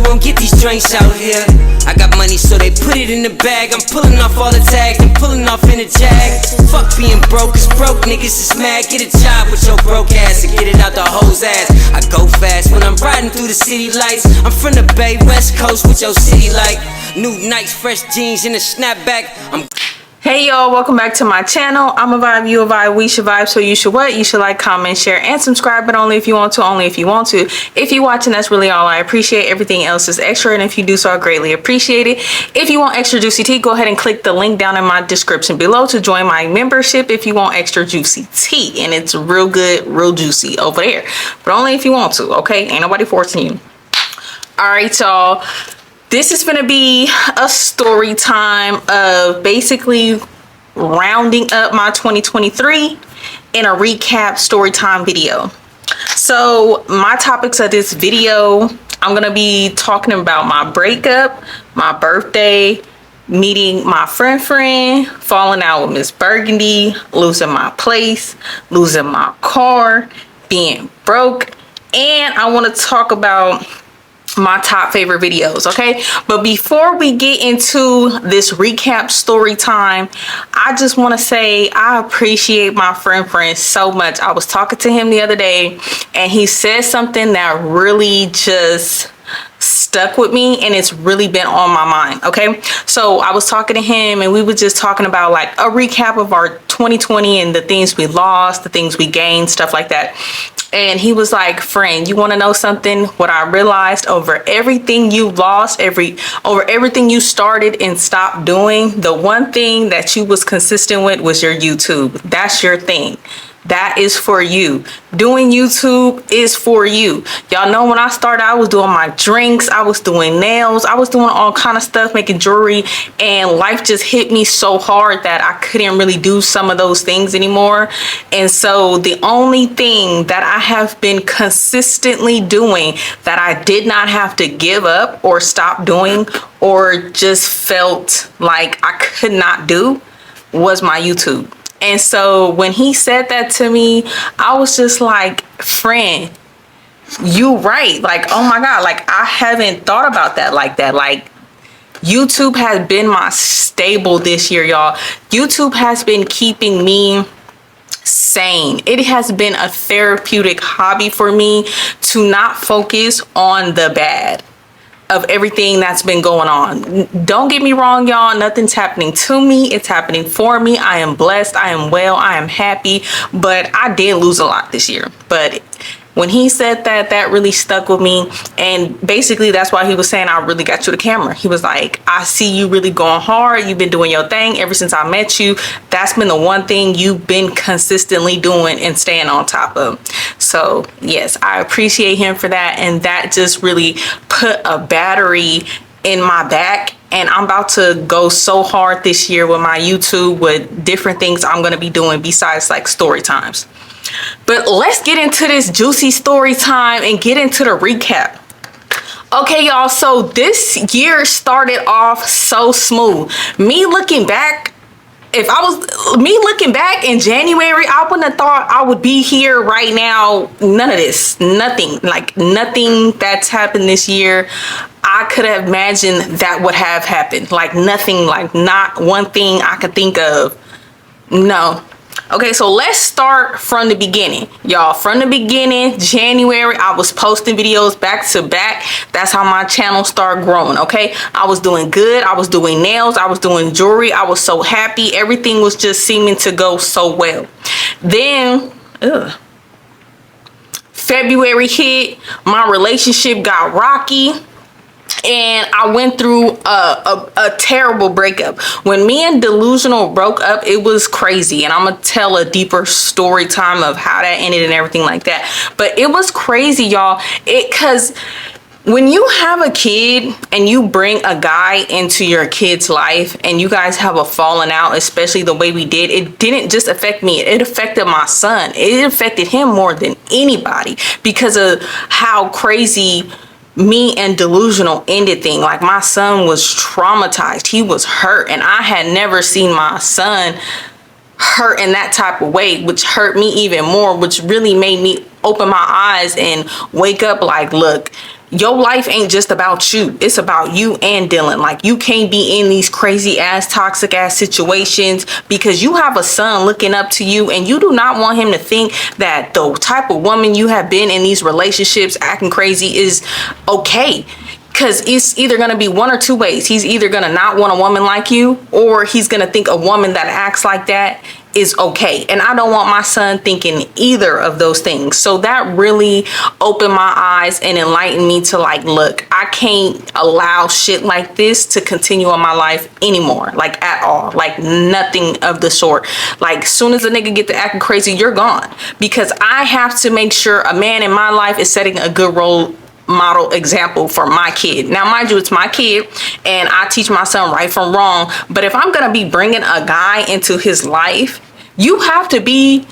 you won't get these drinks out here. I got money so they put it in the bag. I'm pulling off all the tags and pulling off in a jag. Fuck being broke, cause broke niggas is mad. Get a job with your broke ass and get it out the hoe's ass. I go fast when I'm riding through the city lights. I'm from the Bay, West Coast with your city like new Nikes, fresh jeans and a snapback. Hey y'all, welcome back to my channel. I'm a vibe, you a vibe, we should vibe, so you should what? You should like, comment, share, and subscribe, but only if you want to, only if you want to. If you're watching, that's really all I appreciate. Everything else is extra, and if you do so, I greatly appreciate it. If you want extra juicy tea, go ahead and click the link down in my description below to join my membership if you want extra juicy tea, and it's real good, real juicy over there, but only if you want to, okay? Ain't nobody forcing you. All right, y'all. This is gonna be a story time of basically rounding up my 2023 in a recap story time video. So my topics of this video, I'm gonna be talking about my breakup, my birthday, meeting my friend, falling out with Miss Burgundy, losing my place, losing my car, being broke, and I want to talk about my top favorite videos. Okay, but before we get into this recap story time, I just want to say I appreciate my friend so much. I was talking to him the other day and he said something that really just stuck with me, and it's really been on my mind. Okay, so I was talking to him and we were just talking about like a recap of our 2020 and the things we lost, the things we gained, stuff like that. And he was like, friend, you want to know something? What I realized over everything you lost, over everything you started and stopped doing, the one thing that you was consistent with was your YouTube. That's your thing. That is for you. Doing YouTube is for you. Y'all know when I started, I was doing my drinks, I was doing nails, I was doing all kind of stuff, making jewelry, and life just hit me so hard that I couldn't really do some of those things anymore. And so the only thing that I have been consistently doing that I did not have to give up or stop doing or just felt like I could not do was my YouTube. And so when he said that to me, I was just like, friend, you right. Like, oh my God, like I haven't thought about that like that. Like YouTube has been my stable this year, y'all. YouTube has been keeping me sane. It has been a therapeutic hobby for me to not focus on the bad of everything that's been going on. Don't get me wrong, y'all. Nothing's happening to me. It's happening for me. I am blessed. I am well. I am happy. But I did lose a lot this year. But when he said that, that really stuck with me. And basically, that's why he was saying, I really got you the camera. He was like, I see you really going hard. You've been doing your thing ever since I met you. That's been the one thing you've been consistently doing and staying on top of. So yes, I appreciate him for that. And that just really put a battery in my back. And I'm about to go so hard this year with my YouTube, with different things I'm going to be doing besides like story times. But let's get into this juicy story time and get into the recap. Okay, y'all, so this year started off so smooth. Me looking back in January, I wouldn't have thought I would be here right now. None of this, nothing that's happened this year, I could have imagined that would have happened. Like nothing, like not one thing I could think of. No. Okay, so let's start from the beginning, y'all. From the beginning, January, I was posting videos back to back. That's how my channel started growing, okay? I was doing good. I was doing nails. I was doing jewelry. I was so happy. Everything was just seeming to go so well. Then, February hit. My relationship got rocky. And I went through a terrible breakup. When me and Delusional broke up, it was crazy. And I'm going to tell a deeper story time of how that ended and everything like that. But it was crazy, y'all. Because when you have a kid and you bring a guy into your kid's life and you guys have a falling out, especially the way we did, it didn't just affect me. It affected my son. It affected him more than anybody because of how crazy me and Delusional ended thing. Like my son was traumatized. He was hurt, and I had never seen my son hurt in that type of way, which hurt me even more, which really made me open my eyes and wake up like, look, your life ain't just about you. It's about you and Dylan. Like, you can't be in these crazy ass, toxic ass situations because you have a son looking up to you, and you do not want him to think that the type of woman you have been in these relationships acting crazy is okay. Because it's either going to be one or two ways. He's either going to not want a woman like you, or he's going to think a woman that acts like that is okay. And I don't want my son thinking either of those things. So that really opened my eyes and enlightened me to like, look, I can't allow shit like this to continue in my life anymore. Like, at all. Like, nothing of the sort. Like, soon as a nigga get to acting crazy, you're gone. Because I have to make sure a man in my life is setting a good role model example for my kid. Now, mind you, it's my kid, and I teach my son right from wrong. But if I'm gonna be bringing a guy into his life, you have to be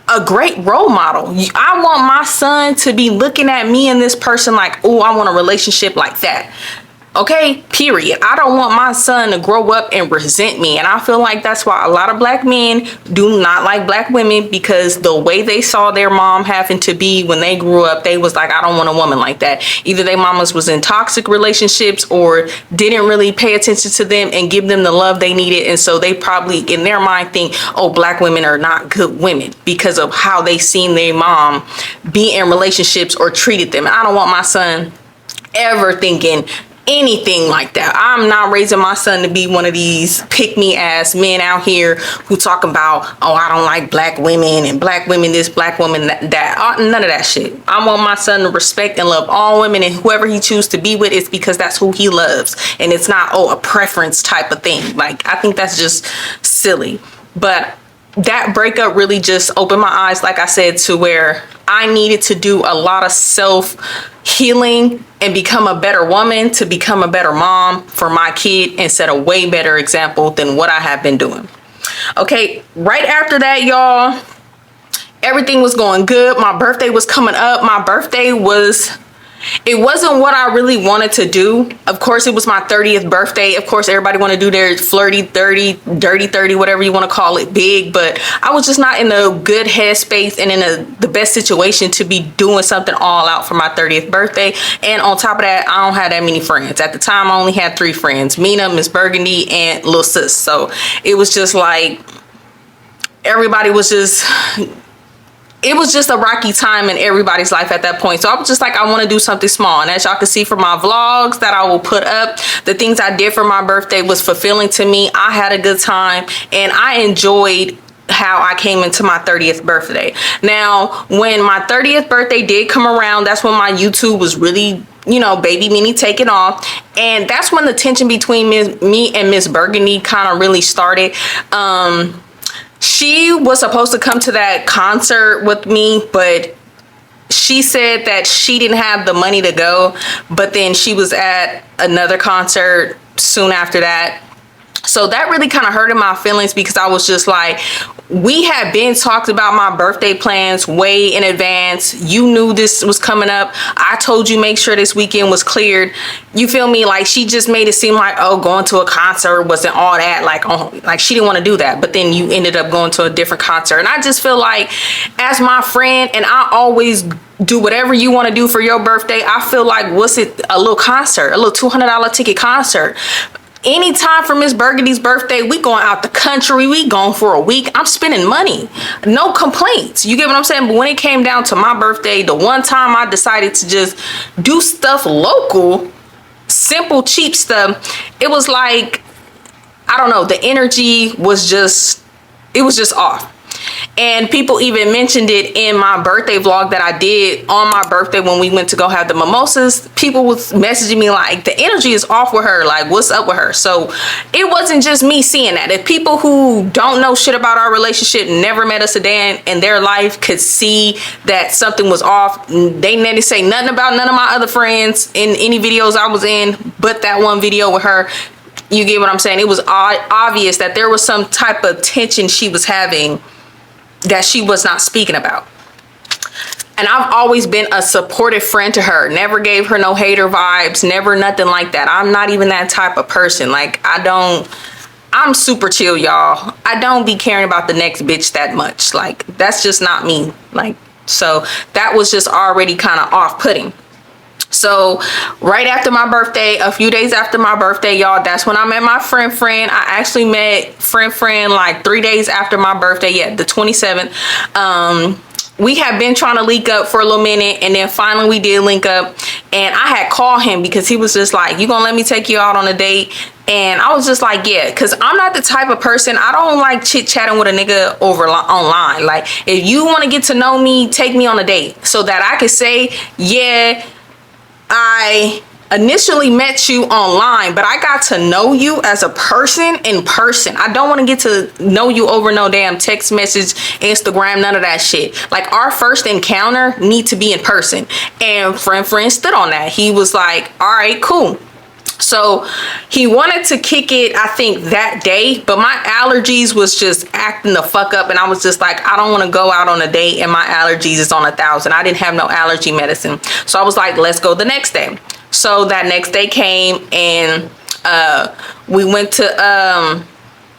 a great role model. I want my son to be looking at me and this person like, oh, I want a relationship like that. Okay, period. I don't want my son to grow up and resent me. And I feel like that's why a lot of black men do not like black women, because the way they saw their mom having to be when they grew up, they was like, I don't want a woman like that. Either their mamas was in toxic relationships or didn't really pay attention to them and give them the love they needed. And so they probably in their mind think, oh, black women are not good women because of how they seen their mom be in relationships or treated them. And I don't want my son ever thinking anything like that. I'm not raising my son to be one of these pick me ass men out here who talk about, oh, I don't like black women and black women this, black women that. None of that shit. I want my son to respect and love all women, and whoever he chooses to be with is because that's who he loves, and it's not, oh, a preference type of thing. Like, I think that's just silly. But that breakup really just opened my eyes, like I said, to where I needed to do a lot of self healing and become a better woman, to become a better mom for my kid and set a way better example than what I have been doing. Okay, right after that, y'all, everything was going good. My birthday was coming up. My birthday was, it wasn't what I really wanted to do. Of course, it was my 30th birthday. Of course, everybody want to do their flirty 30, dirty 30, whatever you want to call it, big. But I was just not in a good headspace and in the best situation to be doing something all out for my 30th birthday. And on top of that, I don't have that many friends. At the time, I only had 3 friends: Mina, Miss Burgundy, and Lil Sis. So it was just like, everybody was just... It was just a rocky time in everybody's life at that point. So I was just like, I want to do something small. And as y'all can see from my vlogs that I will put up, the things I did for my birthday was fulfilling to me. I had a good time and I enjoyed how I came into my 30th birthday. Now, when my 30th birthday did come around, that's when my YouTube was really, you know, baby mini taking off. And that's when the tension between me and Miss Burgundy kind of really started. She was supposed to come to that concert with me, but she said that she didn't have the money to go. But then she was at another concert soon after that. So that really kind of hurted my feelings, because I was just like, we had been talked about my birthday plans way in advance. You knew this was coming up. I told you make sure this weekend was cleared. You feel me? Like, she just made it seem like, oh, going to a concert wasn't all that. Like, oh, like she didn't want to do that. But then you ended up going to a different concert. And I just feel like, as my friend, and I always do whatever you want to do for your birthday, I feel like, what's it, a little concert, a little $200 ticket concert. Anytime for Miss Burgundy's birthday, we going out the country, we going for a week. I'm spending money, no complaints. You get what I'm saying? But when it came down to my birthday, the one time I decided to just do stuff local, simple, cheap stuff, it was like, I don't know, the energy was just, it was just off. And people even mentioned it in my birthday vlog that I did on my birthday when we went to go have the mimosas. People was messaging me like, the energy is off with her. Like, what's up with her? So it wasn't just me seeing that. If people who don't know shit about our relationship, never met us a day in their life, could see that something was off, they didn't say nothing about none of my other friends in any videos I was in, but that one video with her. You get what I'm saying? It was obvious that there was some type of tension she was having that she was not speaking about. And I've always been a supportive friend to her. Never gave her no hater vibes, never nothing like that. I'm not even that type of person. Like, I'm super chill, y'all. I don't be caring about the next bitch that much. Like, that's just not me. Like, so that was just already kind of off-putting. So right after my birthday, a few days after my birthday, y'all, that's when I met my friend. I actually met friend like 3 days after my birthday. Yeah, the 27th. We had been trying to link up for a little minute, and then finally we did link up. And I had called him because he was just like, you gonna let me take you out on a date? And I was just like, yeah, because I'm not the type of person, I don't like chit-chatting with a nigga over online. Like, if you want to get to know me, take me on a date so that I could say, yeah, I initially met you online, but I got to know you as a person in person. I don't want to get to know you over no damn text message, Instagram, none of that shit. Like, our first encounter need to be in person. And friend stood on that. He was like, all right, cool. So he wanted to kick it, I think, that day, but my allergies was just acting the fuck up, and I was just like, I don't want to go out on a date and my allergies is on 1,000. I didn't have no allergy medicine. So I was like, let's go the next day. So that next day came, and we went to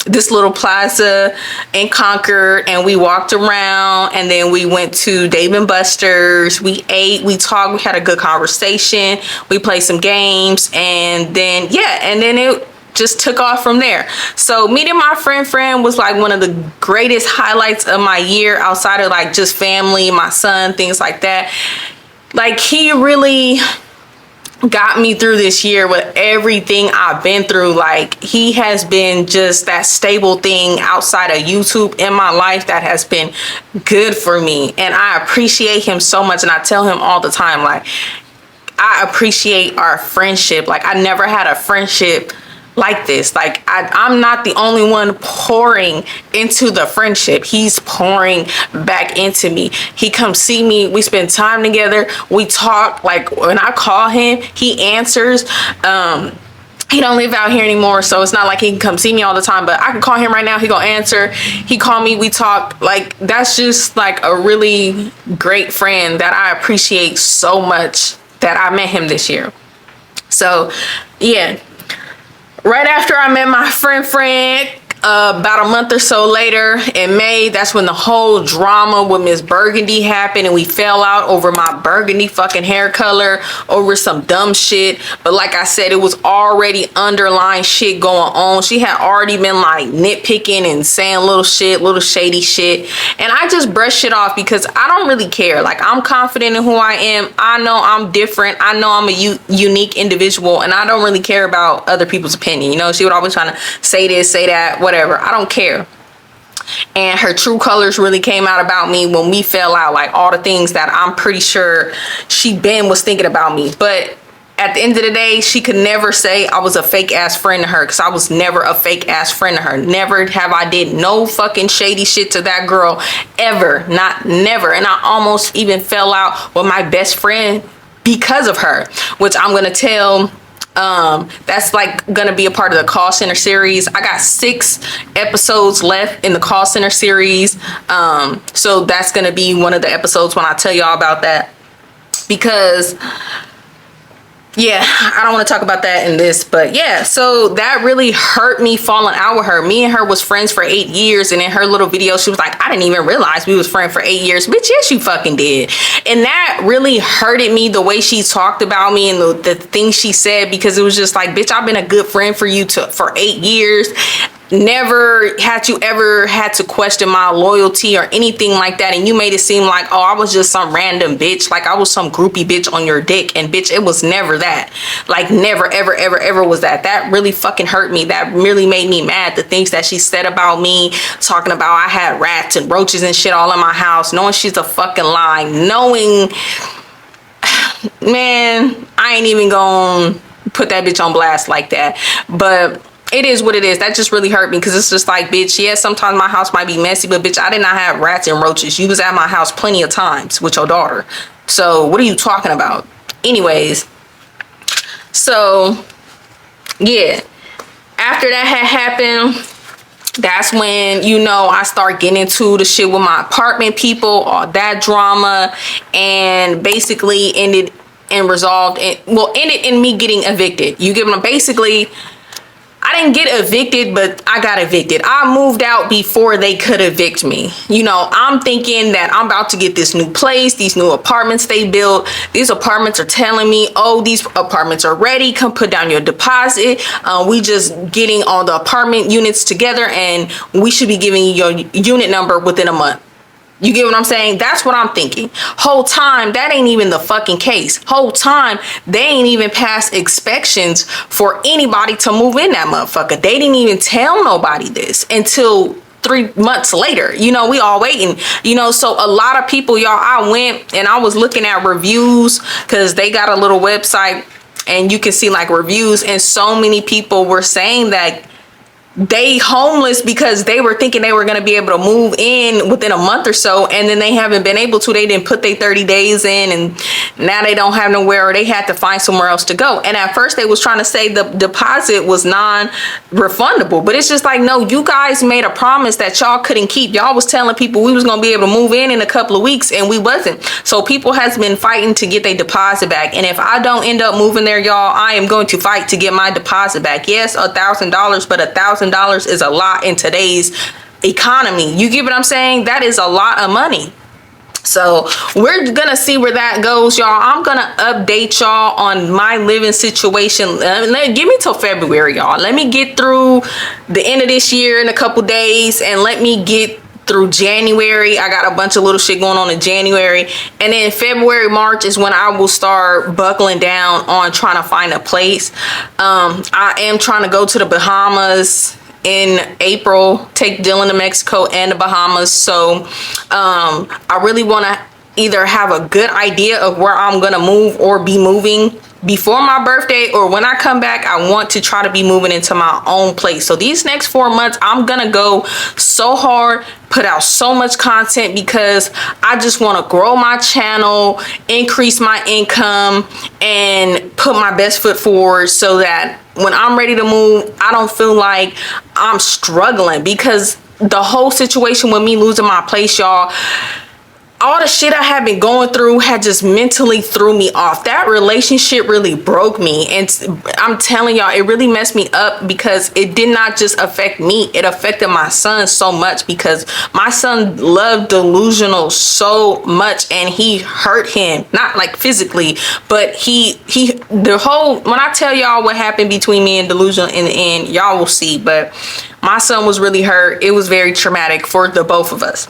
this little plaza in Concord, and we walked around, and then we went to Dave & Buster's. We ate, we talked, we had a good conversation, we played some games, and then it just took off from there. So meeting my friend was like one of the greatest highlights of my year, outside of like just family, my son, things like that. Like, he really got me through this year with everything I've been through. Like, he has been just that stable thing outside of YouTube in my life that has been good for me, and I appreciate him so much. And I tell him all the time, like, I appreciate our friendship. Like, I never had a friendship like this. Like, I'm not the only one pouring into the friendship. He's pouring back into me. He comes see me, we spend time together, we talk. Like, when I call him, he answers. He don't live out here anymore, so it's not like he can come see me all the time, but I can call him right now, he gonna answer. He call me, we talk. Like, that's just like a really great friend that I appreciate so much that I met him this year. So yeah, right after I met my friend, about a month or so later in May, that's when the whole drama with Miss Burgundy happened, and we fell out over my burgundy fucking hair color over some dumb shit. But like I said, it was already underlying shit going on. She had already been like nitpicking and saying little shady shit, and I just brushed it off because I don't really care. Like, I'm confident in who I am. I know I'm different. I know I'm a unique individual, and I don't really care about other people's opinion. You know, she would always try to say this, say that, whatever. I don't care. And her true colors really came out about me when we fell out. Like, all the things that I'm pretty sure she was thinking about me. But at the end of the day, she could never say I was a fake ass friend to her, because I was never a fake ass friend to her. Never have I did no fucking shady shit to that girl ever. Never. And I almost even fell out with my best friend because of her, which I'm gonna tell. That's like gonna be a part of the call center series. I got 6 episodes left in the call center series, so that's gonna be one of the episodes when I tell y'all about that, because yeah, I don't want to talk about that in this, but yeah, so that really hurt me falling out with her. Me and her was friends for 8 years, and in her little video, she was like, I didn't even realize we was friends for 8 years. Bitch, yes, you fucking did. And that really hurted me, the way she talked about me and the things she said, because it was just like, bitch, I've been a good friend for you for 8 years. Never had you ever had to question my loyalty or anything like that, and you made it seem like, oh, I was just some random bitch, like I was some groupie bitch on your dick. And bitch, it was never that. Like, never ever was that. That really fucking hurt me. That really made me mad, the things that she said about me, talking about I had rats and roaches and shit all in my house, knowing she's a fucking lie, knowing, man, I ain't even gonna put that bitch on blast like that. But it is what it is. That just really hurt me, because it's just like, bitch, yeah, sometimes my house might be messy, but bitch, I did not have rats and roaches. You was at my house plenty of times with your daughter. So what are you talking about? Anyways, so yeah, after that had happened, that's when, you know, I start getting into the shit with my apartment people, all that drama, and basically ended in me getting evicted. You get what I'm basically. I didn't get evicted, but I got evicted. I moved out before they could evict me. You know, I'm thinking that I'm about to get this new place, these new apartments they built. These apartments are telling me, oh, these apartments are ready. Come put down your deposit. We just getting all the apartment units together, and we should be giving you your unit number within a month. You get what I'm saying? That's what I'm thinking. Whole time, that ain't even the fucking case. Whole time, they ain't even passed inspections for anybody to move in that motherfucker. They didn't even tell nobody this until 3 months later. You know, we all waiting. You know, so a lot of people, y'all, I went and I was looking at reviews because they got a little website and you can see like reviews, and so many people were saying that they homeless because they were thinking they were going to be able to move in within a month or so, and then they haven't been able to. They didn't put their 30 days in, and now they don't have nowhere, or they had to find somewhere else to go. And at first they was trying to say the deposit was non-refundable, but it's just like, no, you guys made a promise that y'all couldn't keep. Y'all was telling people we was going to be able to move in a couple of weeks, and we wasn't. So people has been fighting to get their deposit back, and if I don't end up moving there, y'all, I am going to fight to get my deposit back. Yes, $1,000, but $1,000 is a lot in today's economy. You get what I'm saying? That is a lot of money. So we're gonna see where that goes, y'all. I'm gonna update y'all on my living situation. Give me till February, y'all. Let me get through the end of this year in a couple days, and let me get through January. I got a bunch of little shit going on in January, and then February, March is when I will start buckling down on trying to find a place. I am trying to go to the Bahamas in April, take Dylan to Mexico and the Bahamas. So I really want to either have a good idea of where I'm gonna move or be moving before my birthday, or when I come back, I want to try to be moving into my own place. So these next 4 months, I'm gonna go so hard, put out so much content, because I just want to grow my channel, increase my income, and put my best foot forward so that when I'm ready to move, I don't feel like I'm struggling. Because the whole situation with me losing my place, y'all, all the shit I had been going through had just mentally threw me off. That relationship really broke me. And I'm telling y'all, it really messed me up, because it did not just affect me. It affected my son so much, because my son loved Delusional so much, and he hurt him. Not like physically, but when I tell y'all what happened between me and Delusional in the end, y'all will see. But my son was really hurt. It was very traumatic for the both of us.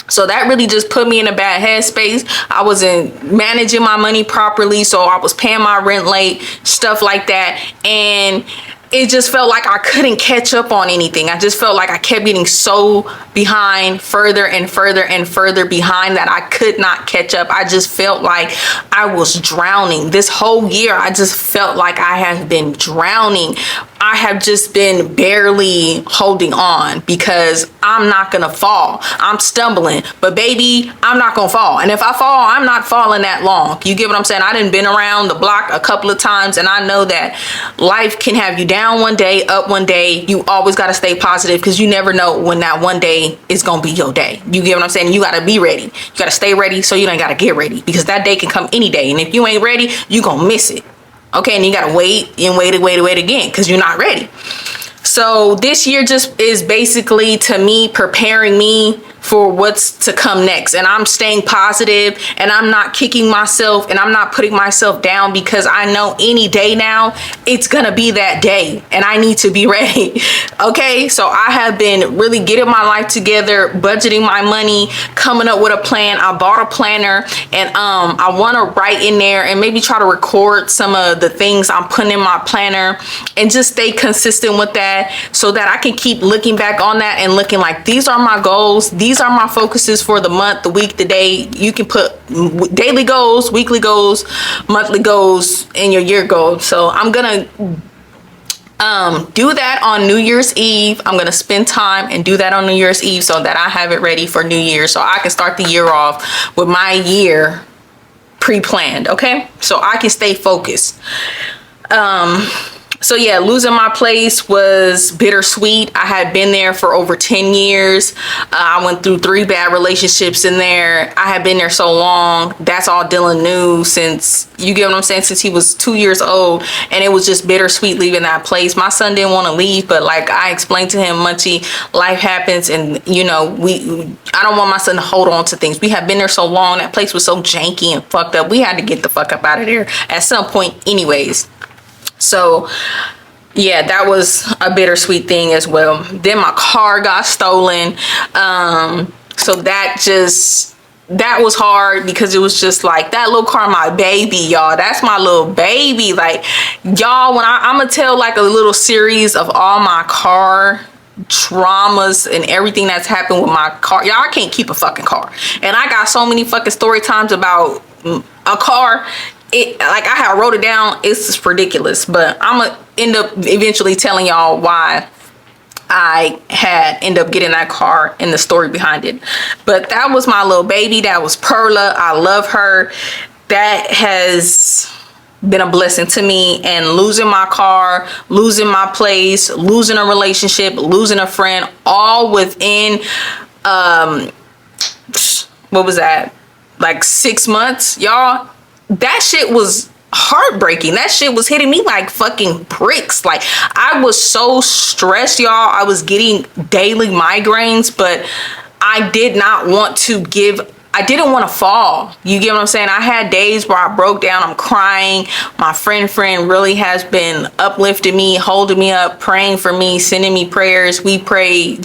So that really just put me in a bad headspace. I wasn't managing my money properly, so I was paying my rent late, stuff like that. And it just felt like I couldn't catch up on anything. I just felt like I kept getting so behind, further and further and further behind, that I could not catch up. I just felt like I was drowning. This whole year, I just felt like I have been drowning. I have just been barely holding on, because I'm not gonna fall. I'm stumbling, but baby, I'm not gonna fall. And if I fall, I'm not falling that long. You get what I'm saying? I done been around the block a couple of times, and I know that life can have you down one day, up one day. You always gotta stay positive, because you never know when that one day is gonna be your day. You get what I'm saying? You gotta be ready. You gotta stay ready, so you ain't gotta get ready, because that day can come any day. And if you ain't ready, you gonna miss it. Okay, and you gotta wait and wait again, because you're not ready. So this year just is basically, to me, preparing me for what's to come next. And I'm staying positive, and I'm not kicking myself, and I'm not putting myself down, because I know any day now it's gonna be that day, and I need to be ready. Okay, so I have been really getting my life together, budgeting my money, coming up with a plan. I bought a planner, and I want to write in there and maybe try to record some of the things I'm putting in my planner, and just stay consistent with that, so that I can keep looking back on that and looking like, these are my goals, these are my focuses for the month, the week, the day. You can put daily goals, weekly goals, monthly goals, and your year goals. So I'm gonna do that on New Year's Eve. I'm gonna spend time and do that on New Year's Eve, so that I have it ready for New Year, so I can start the year off with my year pre-planned. Okay, so I can stay focused. So yeah, losing my place was bittersweet. I had been there for over 10 years. I went through 3 bad relationships in there. I had been there so long. That's all Dylan knew since, you get what I'm saying, since he was 2 years old. And it was just bittersweet leaving that place. My son didn't want to leave, but like I explained to him, Munchie, life happens, and you know, I don't want my son to hold on to things. We have been there so long. That place was so janky and fucked up. We had to get the fuck up out of there at some point anyways. So yeah, that was a bittersweet thing as well. Then my car got stolen. So that was hard because it was just like, that little car, my baby, y'all. That's my little baby. Like, y'all, when I'm gonna tell like a little series of all my car traumas and everything that's happened with my car. Y'all, I can't keep a fucking car. And I got so many fucking story times about a car. Like I wrote it down. It's just ridiculous, but I'm gonna end up eventually telling y'all why I had end up getting that car and the story behind it. But that was my little baby. That was Perla. I love her. That has been a blessing to me. And losing my car, losing my place, losing a relationship, losing a friend, all within what was that, like 6 months, y'all. That shit was heartbreaking. That shit was hitting me like fucking bricks. Like, I was so stressed, y'all. I was getting daily migraines, but I did not want to I didn't want to fall. You get what I'm saying? I had days where I broke down. I'm crying. My friend really has been uplifting me, holding me up, praying for me, sending me prayers. We pray.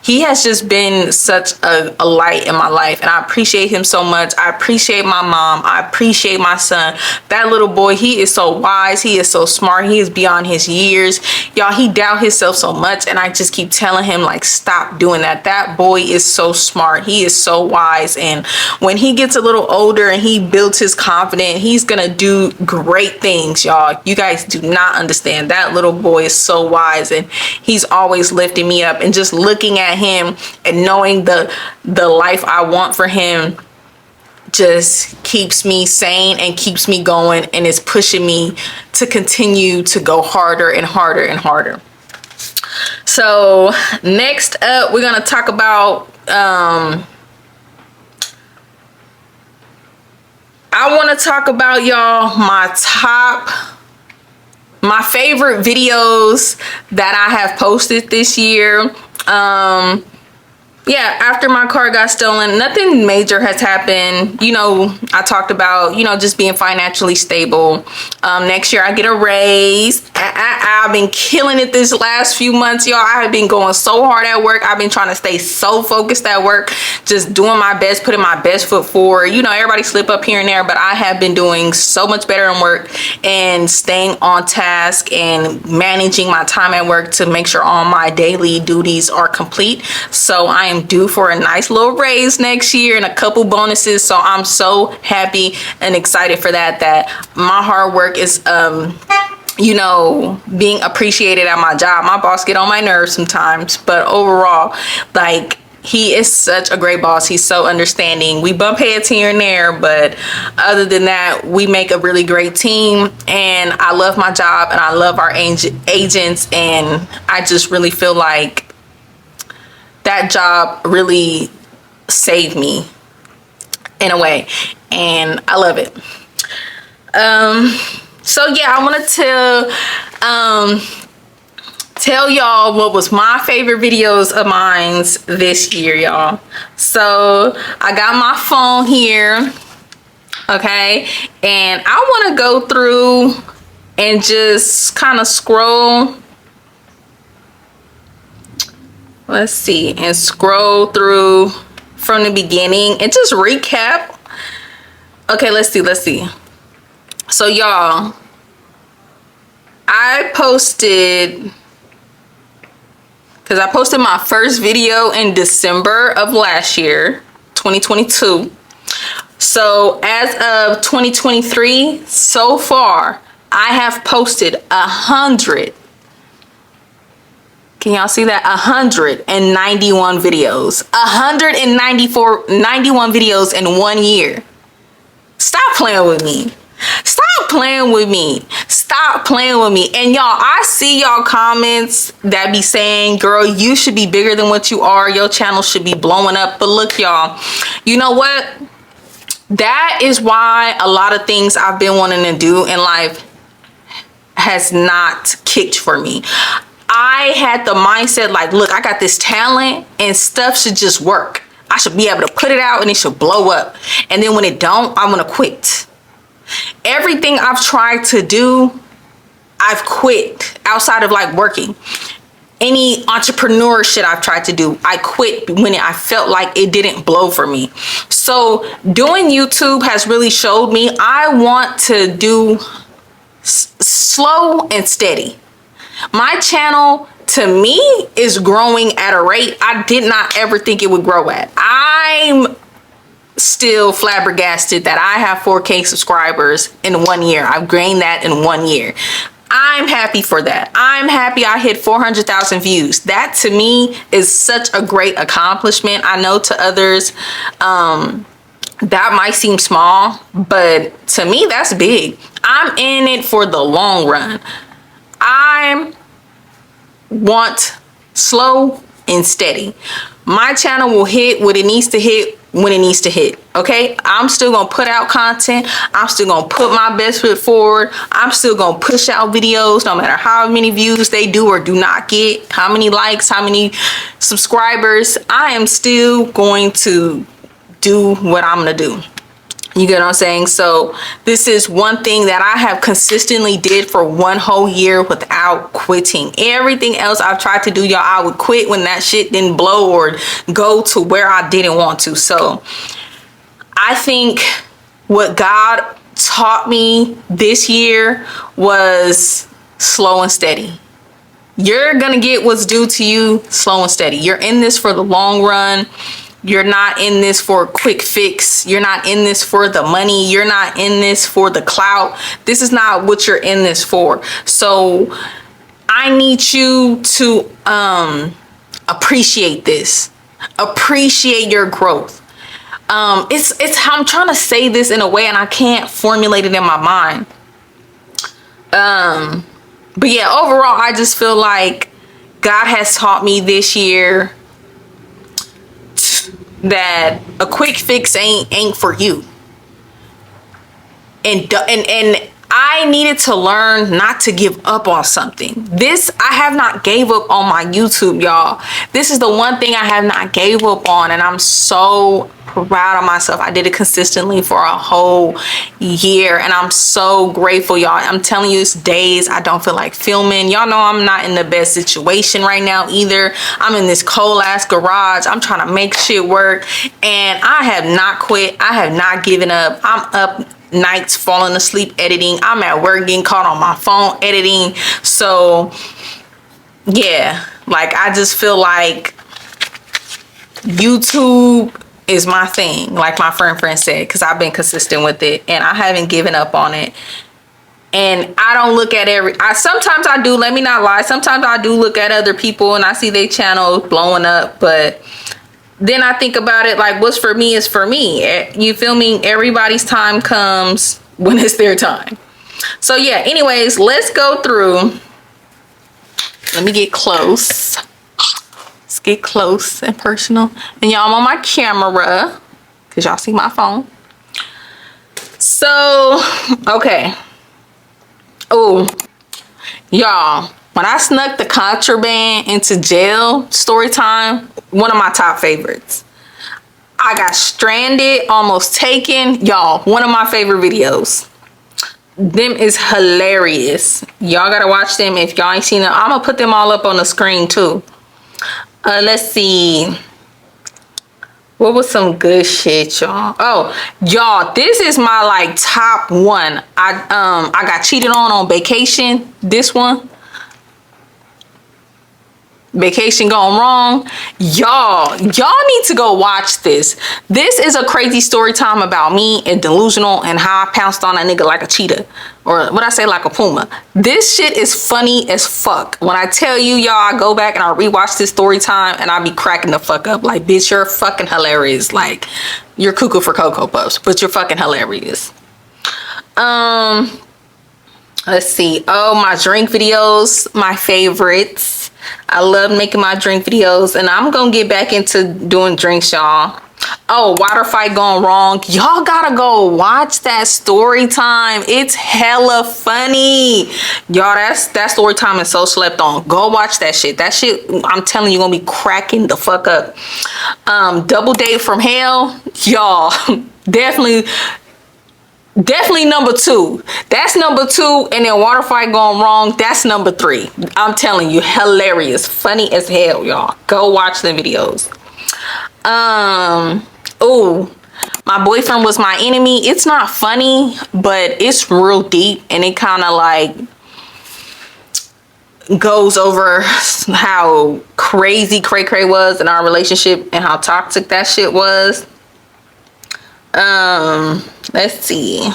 He has just been such a light in my life, and I appreciate him so much. I appreciate my mom. I appreciate my son. That little boy, he is so wise. He is so smart. He is beyond his years. Y'all, he doubt himself so much, and I just keep telling him, like, stop doing that. That boy is so smart. He is so wise, and when he gets a little older and he builds his confidence, he's gonna do great things, y'all. You guys do not understand. That little boy is so wise, and he's always lifting me up, and just looking at him and knowing the life I want for him just keeps me sane and keeps me going, and is pushing me to continue to go harder and harder and harder. So next up, we're gonna talk about I want to talk about, y'all, my favorite videos that I have posted this year. Yeah, after my car got stolen, nothing major has happened. You know, I talked about, you know, just being financially stable. Next year I get a raise. I've been killing it this last few months, y'all. I have been going so hard at work. I've been trying to stay so focused at work, just doing my best, putting my best foot forward. You know, everybody slip up here and there, but I have been doing so much better in work and staying on task and managing my time at work to make sure all my daily duties are complete. So I am due for a nice little raise next year and a couple bonuses. So I'm so happy and excited for that my hard work is you know, being appreciated at my job. My boss get on my nerves sometimes, but overall, like, he is such a great boss. He's so understanding. We bump heads here and there, but other than that, we make a really great team. And I love my job, and I love our agents, and I just really feel like that job really saved me in a way, and I love it. So yeah, I want to tell y'all what was my favorite videos of mine this year, y'all. So I got my phone here, okay, and I want to go through and just kind of scroll. Let's see, and scroll through from the beginning and just recap. Okay, let's see. So y'all, I posted my first video in December of last year, 2022. So as of 2023, so far, I have posted 100. Can y'all see that? 191 videos. 91 videos in 1 year. Stop playing with me. Stop playing with me. Stop playing with me. And y'all, I see y'all comments that be saying, girl, you should be bigger than what you are. Your channel should be blowing up. But look, y'all, you know what? That is why a lot of things I've been wanting to do in life has not kicked for me. I had the mindset like, look, I got this talent and stuff should just work. I should be able to put it out and it should blow up. And then when it don't, I'm gonna quit. Everything I've tried to do, I've quit outside of like working. Any entrepreneur shit I've tried to do, I quit when I felt like it didn't blow for me. So doing YouTube has really showed me I want to do slow and steady. My channel to me is growing at a rate I did not ever think it would grow at. I'm still flabbergasted that I have 4K subscribers in 1 year. I've gained that in 1 year. I'm happy for that. I'm happy I hit 400,000 views. That to me is such a great accomplishment. I know to others that might seem small, but to me that's big. I'm in it for the long run. I want slow and steady. My channel will hit what it needs to hit when it needs to hit. Okay, I'm still gonna put out content. I'm still gonna put my best foot forward. I'm still gonna push out videos no matter how many views they do or do not get, how many likes, how many subscribers. I am still going to do what I'm gonna do. You get what I'm saying? So this is one thing that I have consistently did for 1 whole year without quitting. Everything else I've tried to do, y'all, I would quit when that shit didn't blow or go to where I didn't want to. So I think what God taught me this year was slow and steady. You're gonna get what's due to you slow and steady. You're in this for the long run. You're not in this for a quick fix. You're not in this for the money. You're not in this for the clout. This is not what you're in this for. So I need you to appreciate this. Appreciate your growth. It's I'm trying to say this in a way and I can't formulate it in my mind. But yeah, overall, I just feel like God has taught me this year that a quick fix ain't for you. And I needed to learn not to give up on something. This, I have not gave up on my YouTube, y'all. This is the one thing I have not gave up on, and I'm so proud of myself. I did it consistently for a whole year, and I'm so grateful, y'all. I'm telling you, it's days I don't feel like filming. Y'all know I'm not in the best situation right now either. I'm in this cold ass garage. I'm trying to make shit work, and I have not quit. I have not given up. I'm up nights falling asleep editing. I'm at work getting caught on my phone editing. So yeah, like I just feel like YouTube is my thing, like my friend said, because I've been consistent with it and I haven't given up on it. And I don't look at sometimes I do, let me not lie, sometimes I do look at other people and I see their channels blowing up, but then I think about it like what's for me is for me. You feel me? Everybody's time comes when it's their time. So yeah, anyways, let's go through. Let me get close. Let's get close and personal. And y'all, I'm on my camera because y'all see my phone. So, okay. Oh, y'all, when I snuck the contraband into jail, story time, one of my top favorites. I got stranded, almost taken. Y'all, one of my favorite videos. Them is hilarious. Y'all gotta watch them if y'all ain't seen them. I'm gonna put them all up on the screen too. Let's see. What was some good shit, y'all? Oh, y'all, this is my like top one. I got cheated on vacation. This one. Vacation gone wrong. Y'all need to go watch this. This is a crazy story time about me and delusional and how I pounced on a nigga like a cheetah, or what I say, like a puma. This shit is funny as fuck. When I tell you, y'all, I go back and I rewatch this story time and I be cracking the fuck up like, bitch, you're fucking hilarious. Like, you're cuckoo for Cocoa Puffs, but you're fucking hilarious. Let's see. Oh, my drink videos, my favorites. I love making my drink videos, and I'm gonna get back into doing drinks, y'all. Oh, water fight gone wrong. Y'all gotta go watch that story time. It's hella funny. Y'all, that story time is so slept on. Go watch that shit. That shit, I'm telling you, gonna be cracking the fuck up. Double date from hell. Y'all, definitely number 2. That's number 2. And then water fight gone wrong. That's number 3. I'm telling you, hilarious. Funny as hell, y'all. Go watch the videos. Oh, my boyfriend was my enemy. It's not funny, but it's real deep, and it kind of like goes over how crazy cray cray was in our relationship and how toxic that shit was. Let's see.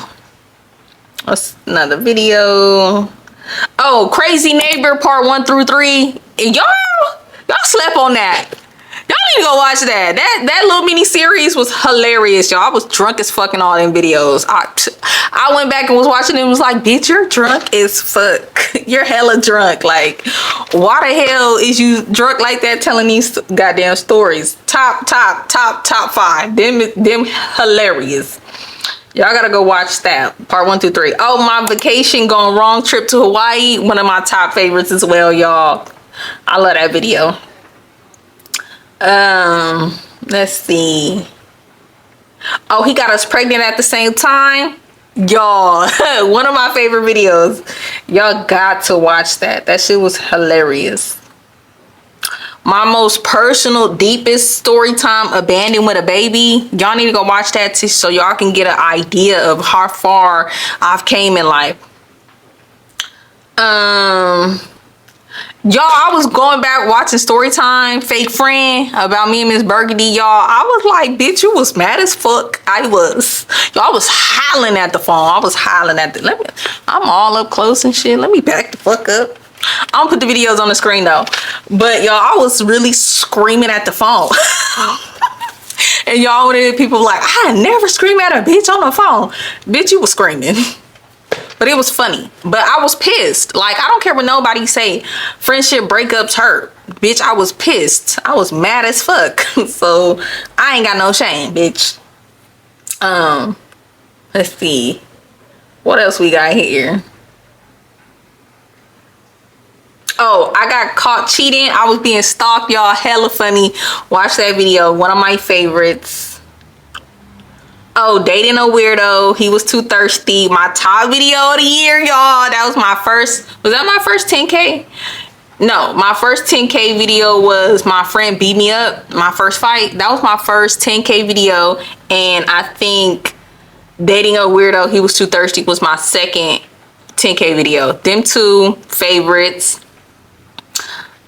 What's another video? Oh, Crazy Neighbor part 1 through 3. And y'all slept on that. Y'all need to go watch that. That little mini series was hilarious, y'all. I was drunk as fuck in all them videos. I went back and was watching it and was like, bitch, you're drunk as fuck. You're hella drunk. Like, why the hell is you drunk like that telling these goddamn stories? Top 5. Them hilarious. Y'all gotta go watch that. Part 1 through 3. Oh, my vacation gone wrong trip to Hawaii. One of my top favorites as well, y'all. I love that video. Let's see. Oh, he got us pregnant at the same time. Y'all, one of my favorite videos. Y'all got to watch that. That shit was hilarious. My most personal, deepest story time, abandoned with a baby. Y'all need to go watch that too, so y'all can get an idea of how far I've came in life. Y'all, I was going back watching Storytime, Fake Friend, about me and Miss Burgundy, y'all. I was like, bitch, you was mad as fuck. I was. Y'all, I was hollering at the phone. I was hollering at I'm all up close and shit. Let me back the fuck up. I don't put the videos on the screen though. But y'all, I was really screaming at the phone. And y'all, one of the people like, I never scream at a bitch on the phone. Bitch, you was screaming. But it was funny. But I was pissed. Like, I don't care what nobody say. Friendship breakups hurt. Bitch, I was pissed. I was mad as fuck. So, I ain't got no shame, bitch. Let's see. What else we got here? Oh, I got caught cheating. I was being stalked, y'all. Hella funny. Watch that video. One of my favorites. Oh, dating a weirdo. He was too thirsty. My top video of the year, y'all. That was my first. Was that my first 10K? No, my first 10K video was my friend beat me up. My first fight. That was my first 10K video. And I think dating a weirdo, he was too thirsty, was my second 10K video. Them 2 favorites.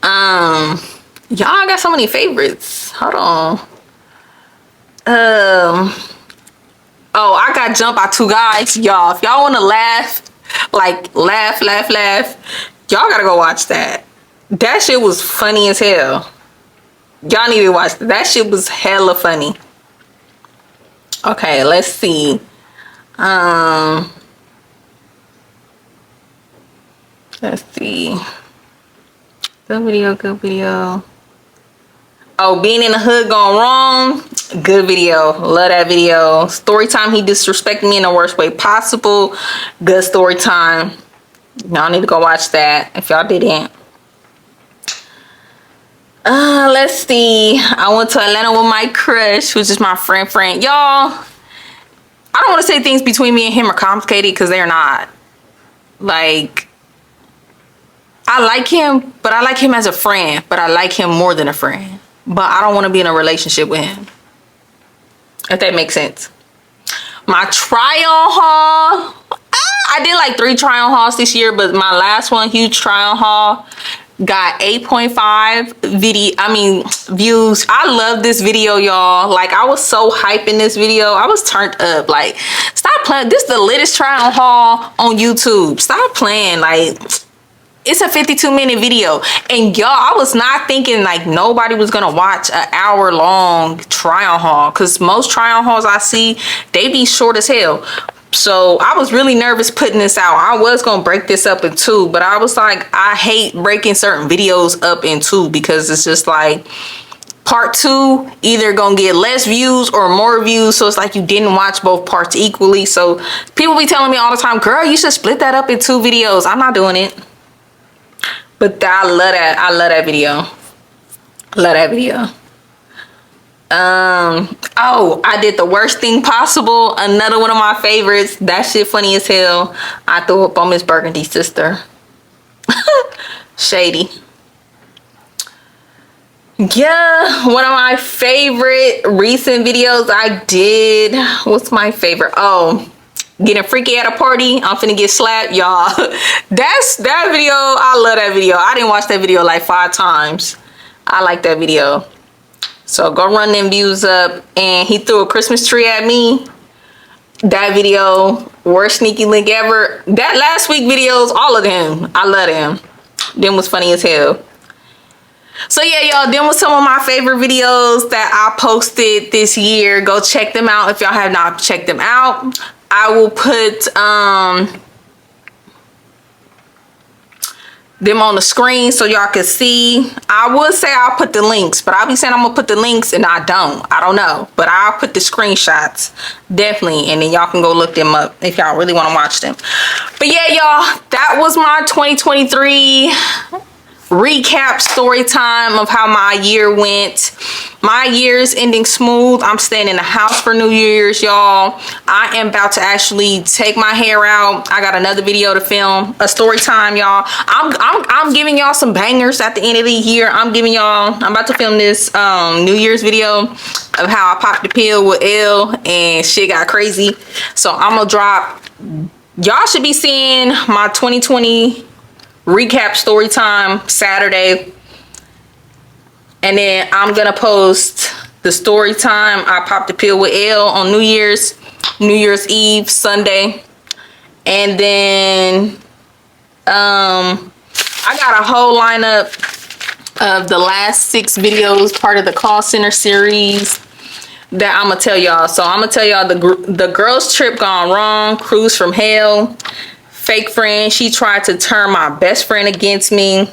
Y'all, I got so many favorites. Hold on. Oh, I got jumped by 2 guys. Y'all, if y'all want to laugh, like laugh, y'all gotta go watch that. That shit was funny as hell. Y'all need to watch that. That shit was hella funny. Okay, let's see. Let's see. Good video. Oh, being in the hood gone wrong. Good video. Love that video. Story time, he disrespected me in the worst way possible. Good story time. Y'all need to go watch that if y'all didn't. Let's see. I went to Atlanta with my crush, which is my friend. Y'all, I don't want to say things between me and him are complicated because they're not. Like, I like him, but I like him as a friend. But I like him more than a friend. But I don't want to be in a relationship with him. If that makes sense. My try-on haul. I did like 3 try-on hauls this year, but my last one, huge try-on haul, got 8.5 views. I love this video, y'all. Like, I was so hyped in this video. I was turned up. Like, stop playing. This is the latest try-on haul on YouTube. Stop playing. Like, it's a 52-minute video, and y'all, I was not thinking like nobody was gonna watch an hour-long try-on haul, because most try-on hauls I see, they be short as hell. So I was really nervous putting this out. I was gonna break this up in two, but I was like, I hate breaking certain videos up in two because it's just like part two either gonna get less views or more views. So it's like you didn't watch both parts equally. So people be telling me all the time, girl, you should split that up in two videos. I'm not doing it. But I love that. I love that video. Love that video. Oh, I did the worst thing possible. Another one of my favorites. That shit funny as hell. I threw up on Miss Burgundy's sister. Shady. Yeah, one of my favorite recent videos I did. What's my favorite? Oh, getting freaky at a party. I'm finna get slapped, y'all. That video. I love that video. I didn't watch that video like 5 times. I like that video. So go run them views up. And he threw a Christmas tree at me. That video, worst sneaky link ever. That last week videos, all of them. I love them. Them was funny as hell. So yeah, y'all, them was some of my favorite videos that I posted this year. Go check them out if y'all have not checked them out. I will put them on the screen so y'all can see. I would say I'll put the links, but I'll be saying I'm gonna put the links and I don't know, but I'll put the screenshots definitely, and then y'all can go look them up if y'all really want to watch them. But yeah, y'all, that was my 2023 recap story time of how my year went. My year's ending smooth. I'm staying in the house for New Year's, y'all. I am about to actually take my hair out. I got another video to film, a story time, y'all. I'm giving y'all some bangers at the end of the year. I'm about to film this New Year's video of how I popped the pill with L and shit got crazy. So I'm gonna drop, y'all should be seeing my 2020 recap story time Saturday, and then I'm gonna post the story time I popped the pill with L on New Year's Eve Sunday. And then I got a whole lineup of the last 6 videos, part of the call center series, that I'm gonna tell y'all. So I'm gonna tell y'all the girls trip gone wrong, cruise from hell, fake friend, she tried to turn my best friend against me,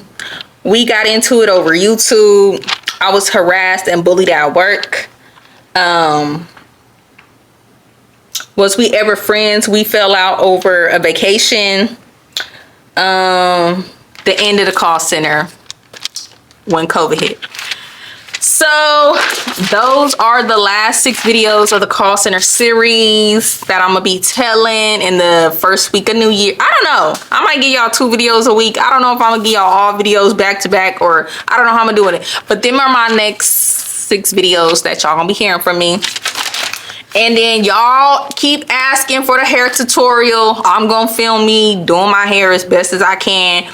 we got into it over YouTube, I was harassed and bullied at work, was we ever friends, we fell out over a vacation, the end of the call center when COVID hit. So those are the last 6 videos of the call center series that I'm gonna be telling in the first week of New Year. I don't know, I might give y'all 2 videos a week. I don't know if I'm gonna give y'all all videos back to back, or I don't know how I'm gonna do it, but them are my next 6 videos that y'all gonna be hearing from me. And then y'all keep asking for the hair tutorial. I'm gonna film me doing my hair as best as I can.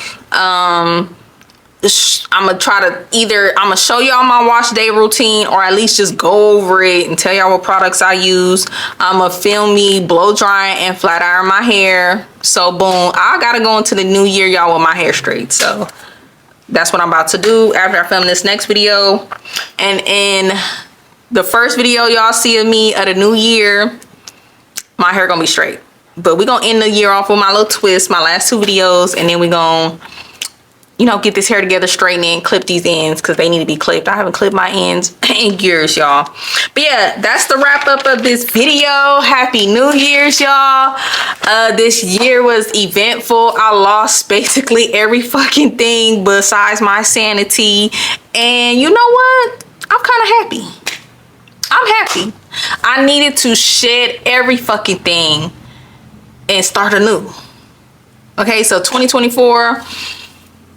I'm gonna try to I'm gonna show y'all my wash day routine, or at least just go over it and tell y'all what products I use. I'm gonna film me blow drying and flat iron my hair. So boom, I gotta go into the new year, y'all, with my hair straight. So that's what I'm about to do after I film this next video. And in the first video y'all see of me of the new year, my hair gonna be straight. But we're gonna end the year off with my little twist, my last 2 videos, and then we're gonna, you know, get this hair together, straighten it, clip these ends because they need to be clipped. I haven't clipped my ends in years, y'all. But yeah, that's the wrap up of this video. Happy New Year's, y'all. This year was eventful. I lost basically every fucking thing besides my sanity. And you know what? I'm kind of happy. I'm happy. I needed to shed every fucking thing and start anew. Okay, so 2024,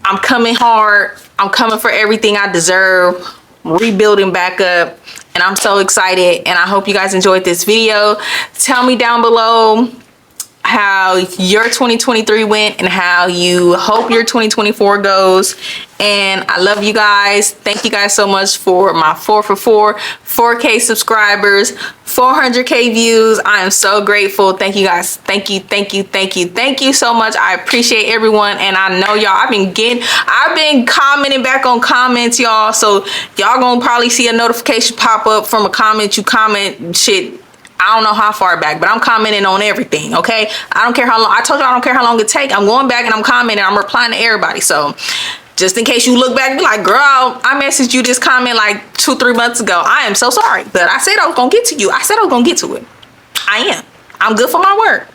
I'm coming hard. I'm coming for everything I deserve. Rebuilding back up. And I'm so excited. And I hope you guys enjoyed this video. Tell me down below how your 2023 went and how you hope your 2024 goes. And I love you guys. Thank you guys so much for my 4 for 4 4K subscribers, 400K views. I am so grateful. Thank you guys. Thank you so much. I appreciate everyone. And I know y'all, I've been commenting back on comments, y'all. So y'all gonna probably see a notification pop up from a comment you comment shit I don't know how far back, but I'm commenting on everything, okay? I don't care how long. I told you I don't care how long it take. I'm going back and I'm commenting. I'm replying to everybody. So just in case you look back and be like, girl, I messaged you this comment like 2-3 months ago. I am so sorry, but I said I was gonna get to you. I said I was gonna get to it. I am. I'm good for my word.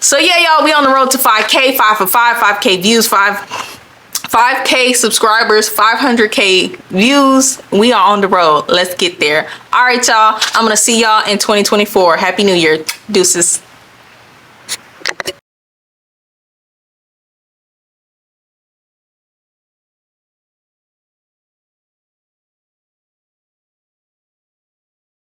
So yeah, y'all, we on the road to 5K, 5 for 5K views, 5K subscribers, 500K views. We are on the road. Let's get there. All right, y'all. I'm gonna see y'all in 2024. Happy New Year. Deuces.